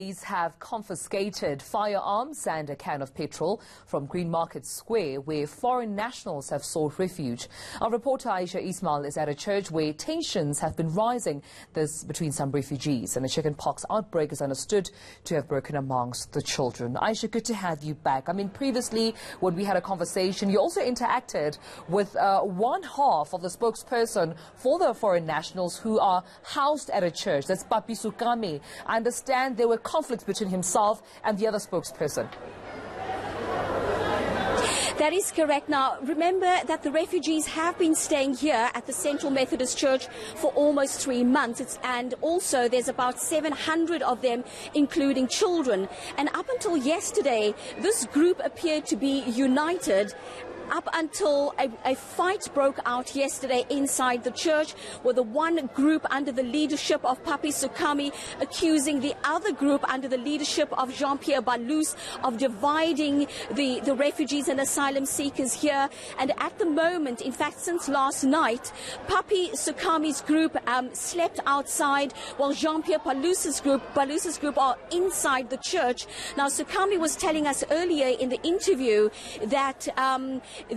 Police have confiscated firearms and a can of petrol from Greenmarket Square, where foreign nationals have sought refuge. Our reporter Aisha Ismail is at a church where tensions have been rising between some refugees, and a chickenpox outbreak is understood to have broken amongst the children. Aisha, good to have you back. I mean, previously when we had a conversation, you also interacted with one half of the spokesperson for the foreign nationals who are housed at a church. That's Papi Sukami. I understand there were conflicts between himself and the other spokesperson. That is correct. Now, remember that the refugees have been staying here at the Central Methodist Church for almost 3 months. And also there's about 700 of them, including children. And up until yesterday, this group appeared to be united, up until a fight broke out yesterday inside the church, with the one group under the leadership of Papi Sukami accusing the other group under the leadership of Jean-Pierre Balous of dividing the refugees and asylum seekers here. And at the moment, in fact, since last night, Papi Sukami's group slept outside, while Jean-Pierre Balous's group are inside the church. Now, Sukami was telling us earlier in the interview that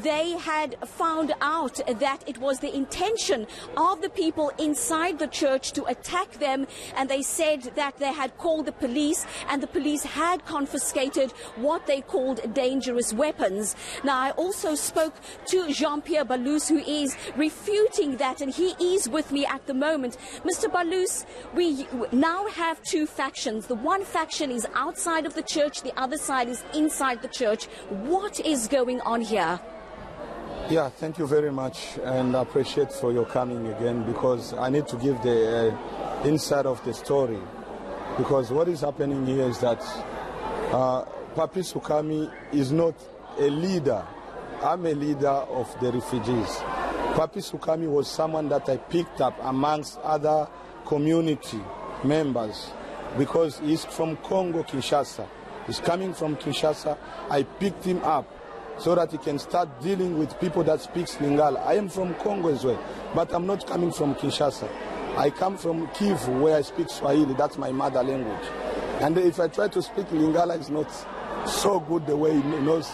they had found out that it was the intention of the people inside the church to attack them, and they said that they had called the police, and the police had confiscated what they called dangerous weapons. Now, I also spoke to Jean-Pierre Balous, who is refuting that, and he is with me at the moment. Mr. Balous, we now have two factions. The one faction is outside of the church, the other side is inside the church. What is going on here? Yeah, thank you very much, and I appreciate for your coming again, because I need to give the inside of the story. Because what is happening here is that Papi Sukami is not a leader. I'm a leader of the refugees. Papi Sukami was someone that I picked up amongst other community members, because he's from Congo, Kinshasa. He's coming from Kinshasa. I picked him up so that he can start dealing with people that speak Lingala. I am from Congo as well, but I'm not coming from Kinshasa. I come from Kivu, where I speak Swahili. That's my mother language. And if I try to speak Lingala, it's not so good the way he knows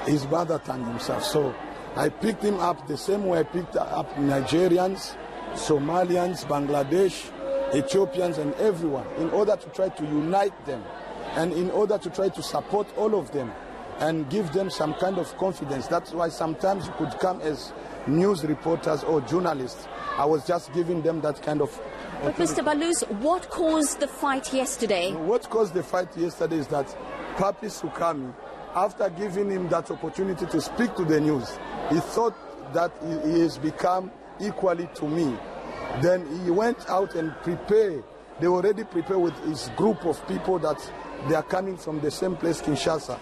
his mother tongue himself. So I picked him up the same way I picked up Nigerians, Somalians, Bangladesh, Ethiopians, and everyone, in order to try to unite them, and in order to try to support all of them and give them some kind of confidence. That's why sometimes you could come as news reporters or journalists. I was just giving them that kind of... But Mr. Balous, what caused the fight yesterday? What caused the fight yesterday is that Papi Sukami, after giving him that opportunity to speak to the news, he thought that he has become equally to me. Then he went out and prepared. They already prepared with his group of people that they are coming from the same place, Kinshasa.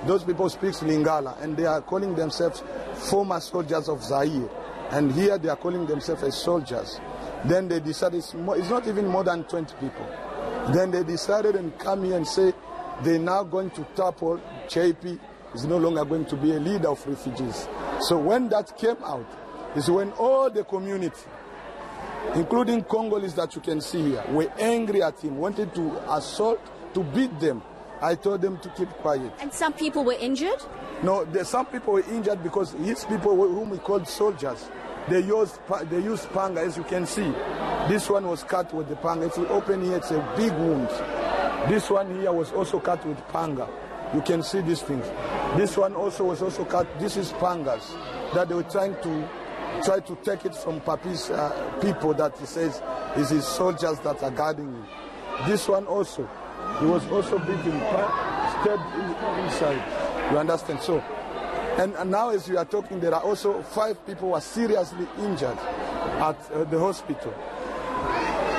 Those people speak Lingala, and they are calling themselves former soldiers of Zaire. And here they are calling themselves as soldiers. Then they decided, it's not even more than 20 people. Then they decided and come here and say they're now going to topple JP, is no longer going to be a leader of refugees. So when that came out, is when all the community, including Congolese that you can see here, were angry at him, wanted to assault, to beat them. I told them to keep quiet. And some people were injured? No, some people were injured because his people, whom we called soldiers, they used panga, as you can see. This one was cut with the panga. If we open here, it's a big wound. This one here was also cut with panga. You can see these things. This one also was also cut. This is pangas that they were trying to take it from Papi's people, that he says is his soldiers that are guarding him. This one also, he was also beaten, stabbed inside. You understand? So, and now as we are talking, there are also 5 people who are seriously injured at the hospital.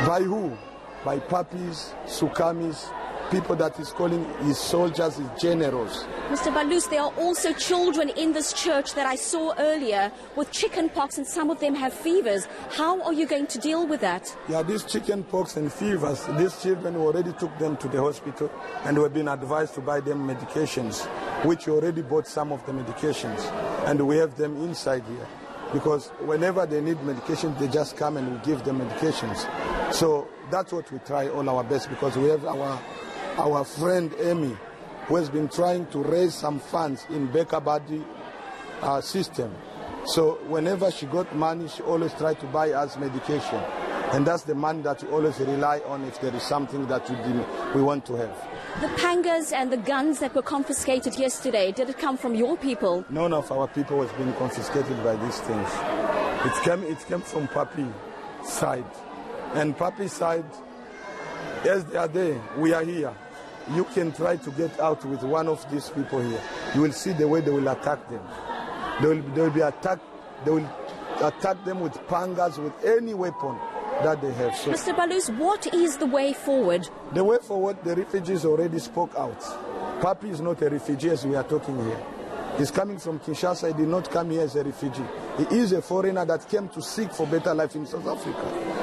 By who? By Papi's, Sukami's, people that he's calling his soldiers, his generals. Mr. Balous, there are also children in this church that I saw earlier with chickenpox, and some of them have fevers. How are you going to deal with that? Yeah, these chickenpox and fevers, these children already took them to the hospital, and we've been advised to buy them medications, which we already bought some of the medications, and we have them inside here. Because whenever they need medications, they just come and we give them medications. So that's what we try all our best, because we have our our friend Amy, who has been trying to raise some funds in Bekabadi system. So whenever she got money, she always tried to buy us medication. And that's the money that we always rely on if there is something that we want to have. The pangas and the guns that were confiscated yesterday, did it come from your people? None of our people has been confiscated by these things. It came from Papi's side. And Papi's side, as they are there, we are here. You can try to get out with one of these people here. You will see the way they will attack them. They will be attacked. They will attack them with pangas, with any weapon that they have. So Mr. Balus, what is the way forward? the way forward, the refugees already spoke out. Papi is not a refugee as we are talking here. He's coming from Kinshasa. He did not come here as a refugee. He is a foreigner that came to seek for better life in South Africa.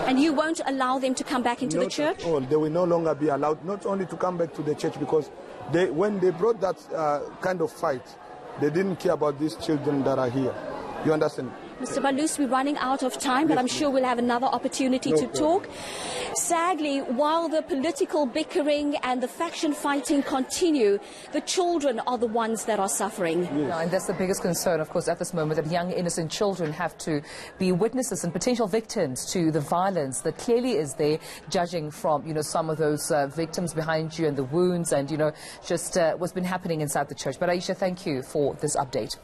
And you won't allow them to come back into the church? Not at all. They will no longer be allowed, not only to come back to the church, because when they brought that kind of fight, they didn't care about these children that are here. You understand? Mr. Balus, we're running out of time, but I'm sure we'll have another opportunity to talk. Sadly, while the political bickering and the faction fighting continue, the children are the ones that are suffering. Yes. No, and that's the biggest concern, of course, at this moment, that young, innocent children have to be witnesses and potential victims to the violence that clearly is there, judging from, some of those victims behind you and the wounds and, just what's been happening inside the church. But Aisha, thank you for this update.